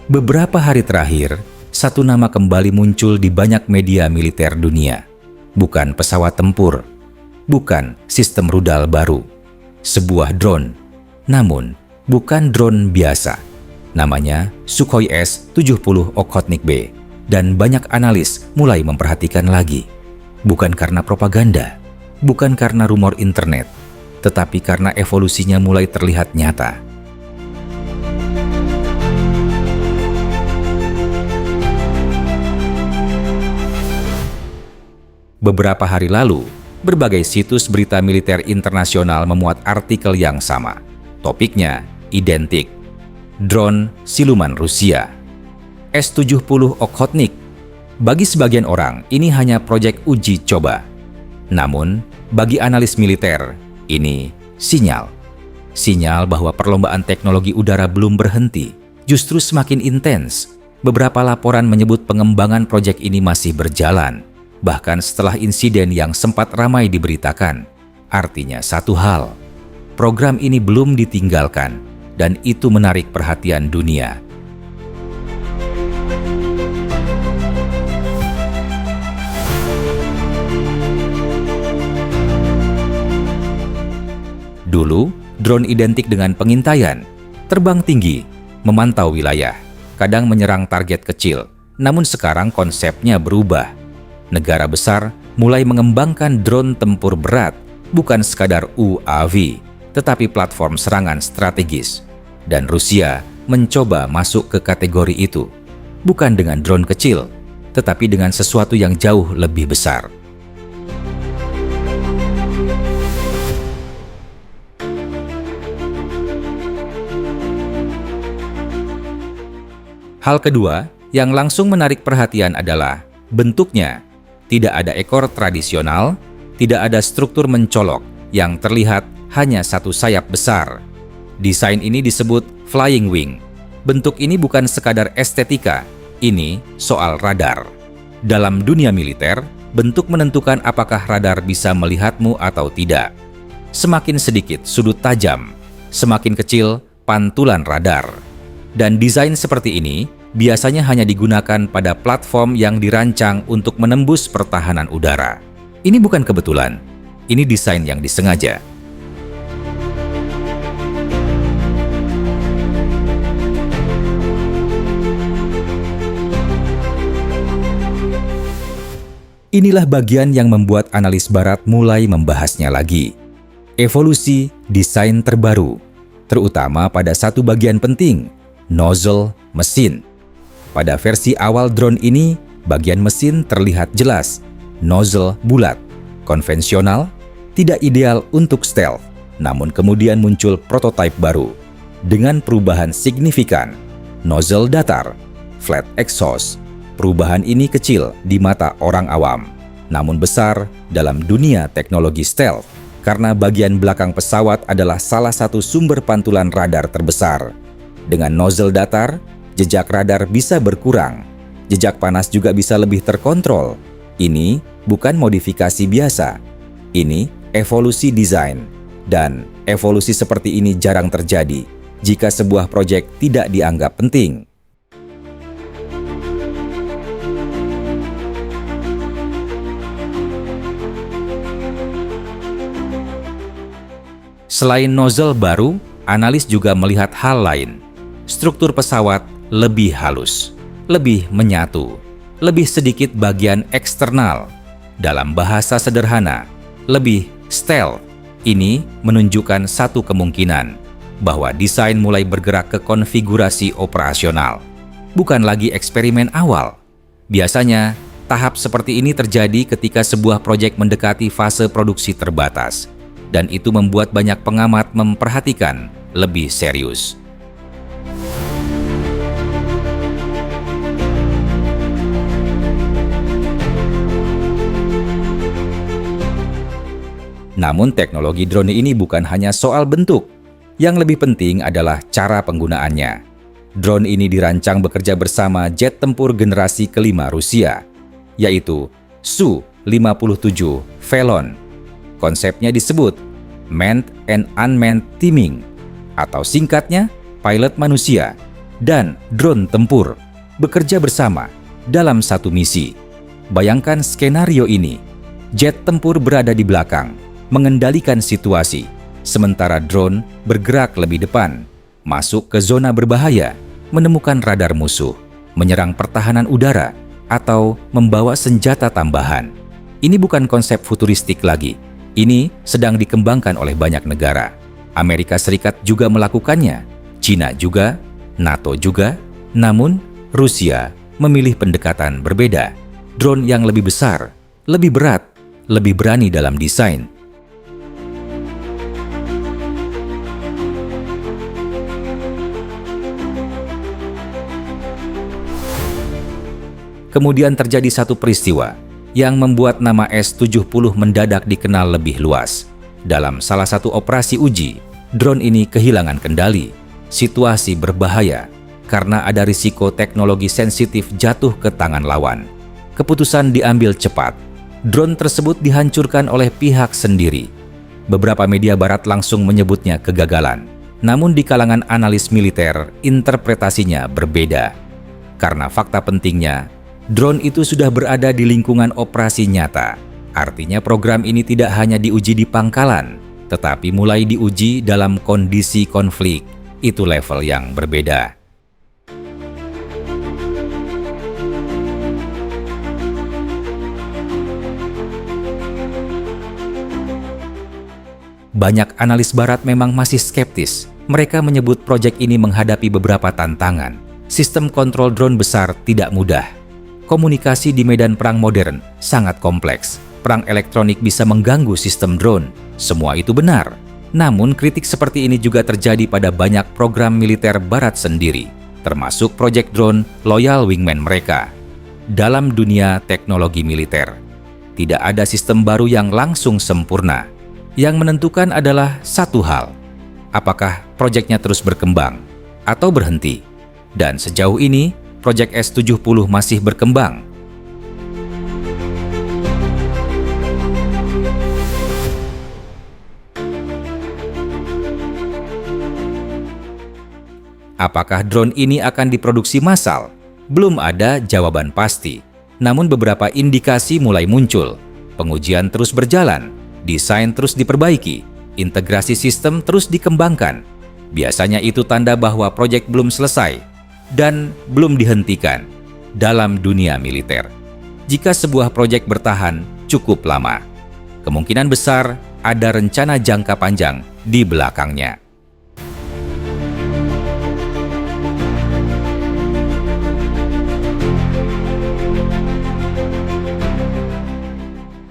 Beberapa hari terakhir, satu nama kembali muncul di banyak media militer dunia. Bukan pesawat tempur, bukan sistem rudal baru, sebuah drone. Namun, bukan drone biasa. Namanya Sukhoi S-70 Okhotnik B. Dan banyak analis mulai memperhatikan lagi. Bukan karena propaganda, bukan karena rumor internet, tetapi karena evolusinya mulai terlihat nyata. Beberapa hari lalu, berbagai situs berita militer internasional memuat artikel yang sama. Topiknya identik. Drone siluman Rusia. S-70 Okhotnik. Bagi sebagian orang, ini hanya proyek uji coba. Namun, bagi analis militer, ini sinyal. Sinyal bahwa perlombaan teknologi udara belum berhenti, justru semakin intens. Beberapa laporan menyebut pengembangan proyek ini masih berjalan. Bahkan setelah insiden yang sempat ramai diberitakan. Artinya satu hal, program ini belum ditinggalkan, dan itu menarik perhatian dunia. Dulu, drone identik dengan pengintaian, terbang tinggi, memantau wilayah, kadang menyerang target kecil. Namun sekarang konsepnya berubah. Negara besar mulai mengembangkan drone tempur berat, bukan sekadar UAV, tetapi platform serangan strategis. Dan Rusia mencoba masuk ke kategori itu, bukan dengan drone kecil, tetapi dengan sesuatu yang jauh lebih besar. Hal kedua yang langsung menarik perhatian adalah bentuknya. Tidak ada ekor tradisional, tidak ada struktur mencolok, yang terlihat hanya satu sayap besar. Desain ini disebut flying wing. Bentuk ini bukan sekadar estetika, ini soal radar. Dalam dunia militer, bentuk menentukan apakah radar bisa melihatmu atau tidak. Semakin sedikit sudut tajam, semakin kecil pantulan radar. Dan desain seperti ini biasanya hanya digunakan pada platform yang dirancang untuk menembus pertahanan udara. Ini bukan kebetulan, ini desain yang disengaja. Inilah bagian yang membuat analis barat mulai membahasnya lagi. Evolusi desain terbaru, terutama pada satu bagian penting, nozzle mesin. Pada versi awal drone ini, bagian mesin terlihat jelas, nozzle bulat, konvensional, tidak ideal untuk stealth. Namun kemudian muncul prototipe baru, dengan perubahan signifikan, nozzle datar, flat exhaust. Perubahan ini kecil di mata orang awam, namun besar dalam dunia teknologi stealth, karena bagian belakang pesawat adalah salah satu sumber pantulan radar terbesar. Dengan nozzle datar, jejak radar bisa berkurang. Jejak panas juga bisa lebih terkontrol. Ini bukan modifikasi biasa. Ini evolusi desain. Dan evolusi seperti ini jarang terjadi jika sebuah proyek tidak dianggap penting. Selain nozzle baru, analis juga melihat hal lain. Struktur pesawat lebih halus, lebih menyatu, lebih sedikit bagian eksternal. Dalam bahasa sederhana, lebih stealth. Ini menunjukkan satu kemungkinan, bahwa desain mulai bergerak ke konfigurasi operasional. Bukan lagi eksperimen awal. Biasanya, tahap seperti ini terjadi ketika sebuah proyek mendekati fase produksi terbatas. Dan itu membuat banyak pengamat memperhatikan lebih serius. Namun teknologi drone ini bukan hanya soal bentuk. Yang lebih penting adalah cara penggunaannya. Drone ini dirancang bekerja bersama jet tempur generasi kelima Rusia, yaitu Su-57 Velon. Konsepnya disebut Manned and Unmanned Teaming, atau singkatnya pilot manusia, dan drone tempur bekerja bersama dalam satu misi. Bayangkan skenario ini. Jet tempur berada di belakang, mengendalikan situasi, sementara drone bergerak lebih depan, masuk ke zona berbahaya, menemukan radar musuh, menyerang pertahanan udara, atau membawa senjata tambahan. Ini bukan konsep futuristik lagi. Ini sedang dikembangkan oleh banyak negara. Amerika Serikat juga melakukannya, Cina juga, NATO juga, namun Rusia memilih pendekatan berbeda. Drone yang lebih besar, lebih berat, lebih berani dalam desain. Kemudian terjadi satu peristiwa yang membuat nama S-70 mendadak dikenal lebih luas. Dalam salah satu operasi uji, drone ini kehilangan kendali. Situasi berbahaya karena ada risiko teknologi sensitif jatuh ke tangan lawan. Keputusan diambil cepat. Drone tersebut dihancurkan oleh pihak sendiri. Beberapa media barat langsung menyebutnya kegagalan. Namun di kalangan analis militer, interpretasinya berbeda. Karena fakta pentingnya, drone itu sudah berada di lingkungan operasi nyata. Artinya program ini tidak hanya diuji di pangkalan, tetapi mulai diuji dalam kondisi konflik. Itu level yang berbeda. Banyak analis barat memang masih skeptis. Mereka menyebut proyek ini menghadapi beberapa tantangan. Sistem kontrol drone besar tidak mudah. Komunikasi di medan perang modern sangat kompleks. Perang elektronik bisa mengganggu sistem drone. Semua itu benar. Namun kritik seperti ini juga terjadi pada banyak program militer barat sendiri, termasuk proyek drone Loyal Wingman mereka. Dalam dunia teknologi militer, tidak ada sistem baru yang langsung sempurna. Yang menentukan adalah satu hal, apakah proyeknya terus berkembang atau berhenti. Dan sejauh ini, proyek S-70 masih berkembang. Apakah drone ini akan diproduksi massal? Belum ada jawaban pasti. Namun beberapa indikasi mulai muncul. Pengujian terus berjalan. Desain terus diperbaiki, integrasi sistem terus dikembangkan. Biasanya itu tanda bahwa proyek belum selesai dan belum dihentikan dalam dunia militer. Jika sebuah proyek bertahan cukup lama, kemungkinan besar ada rencana jangka panjang di belakangnya.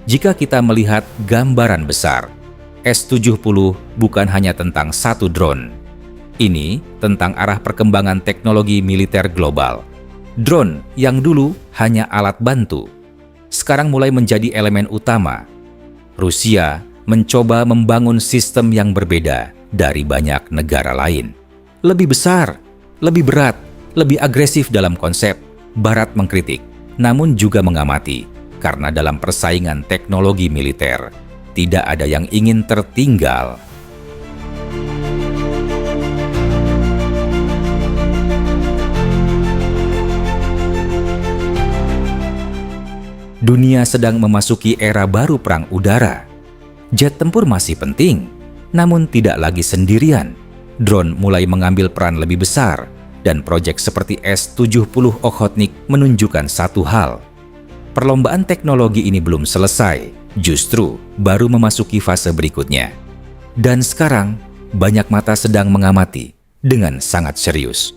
Jika kita melihat gambaran besar, S-70 bukan hanya tentang satu drone. Ini tentang arah perkembangan teknologi militer global. Drone yang dulu hanya alat bantu, sekarang mulai menjadi elemen utama. Rusia mencoba membangun sistem yang berbeda dari banyak negara lain. Lebih besar, lebih berat, lebih agresif dalam konsep. Barat mengkritik, namun juga mengamati. Karena dalam persaingan teknologi militer, tidak ada yang ingin tertinggal. Dunia sedang memasuki era baru perang udara. Jet tempur masih penting, namun tidak lagi sendirian. Drone mulai mengambil peran lebih besar, dan proyek seperti S-70 Okhotnik menunjukkan satu hal. Perlombaan teknologi ini belum selesai, justru baru memasuki fase berikutnya. Dan sekarang, banyak mata sedang mengamati dengan sangat serius.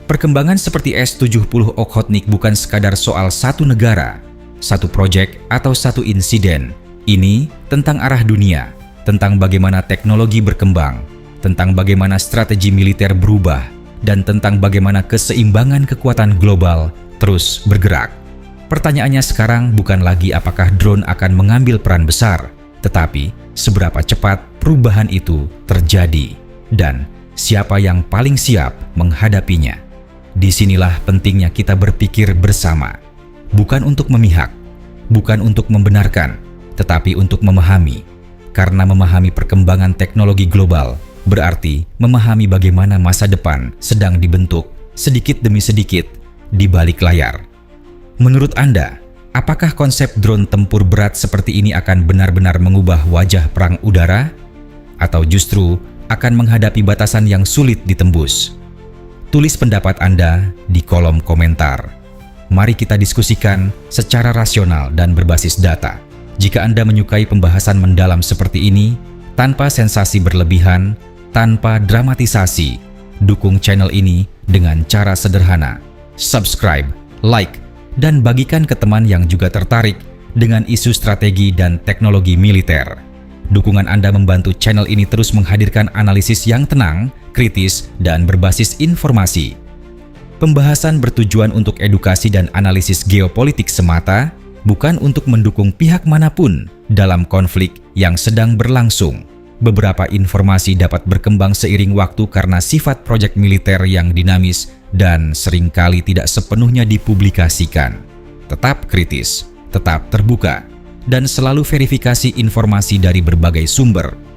Perkembangan seperti S-70 Okhotnik bukan sekadar soal satu negara, satu proyek, atau satu insiden. Ini tentang arah dunia, tentang bagaimana teknologi berkembang, tentang bagaimana strategi militer berubah, dan tentang bagaimana keseimbangan kekuatan global terus bergerak. Pertanyaannya sekarang bukan lagi apakah drone akan mengambil peran besar, tetapi seberapa cepat perubahan itu terjadi, dan siapa yang paling siap menghadapinya. Disinilah pentingnya kita berpikir bersama, bukan untuk memihak, bukan untuk membenarkan, tetapi untuk memahami. Karena memahami perkembangan teknologi global berarti memahami bagaimana masa depan sedang dibentuk sedikit demi sedikit di balik layar. Menurut Anda, apakah konsep drone tempur berat seperti ini akan benar-benar mengubah wajah perang udara? Atau justru akan menghadapi batasan yang sulit ditembus? Tulis pendapat Anda di kolom komentar. Mari kita diskusikan secara rasional dan berbasis data. Jika Anda menyukai pembahasan mendalam seperti ini, tanpa sensasi berlebihan, tanpa dramatisasi, dukung channel ini dengan cara sederhana. Subscribe, like, dan bagikan ke teman yang juga tertarik dengan isu strategi dan teknologi militer. Dukungan Anda membantu channel ini terus menghadirkan analisis yang tenang, kritis, dan berbasis informasi. Pembahasan bertujuan untuk edukasi dan analisis geopolitik semata, bukan untuk mendukung pihak manapun dalam konflik yang sedang berlangsung. Beberapa informasi dapat berkembang seiring waktu karena sifat proyek militer yang dinamis dan seringkali tidak sepenuhnya dipublikasikan. Tetap kritis, tetap terbuka, dan selalu verifikasi informasi dari berbagai sumber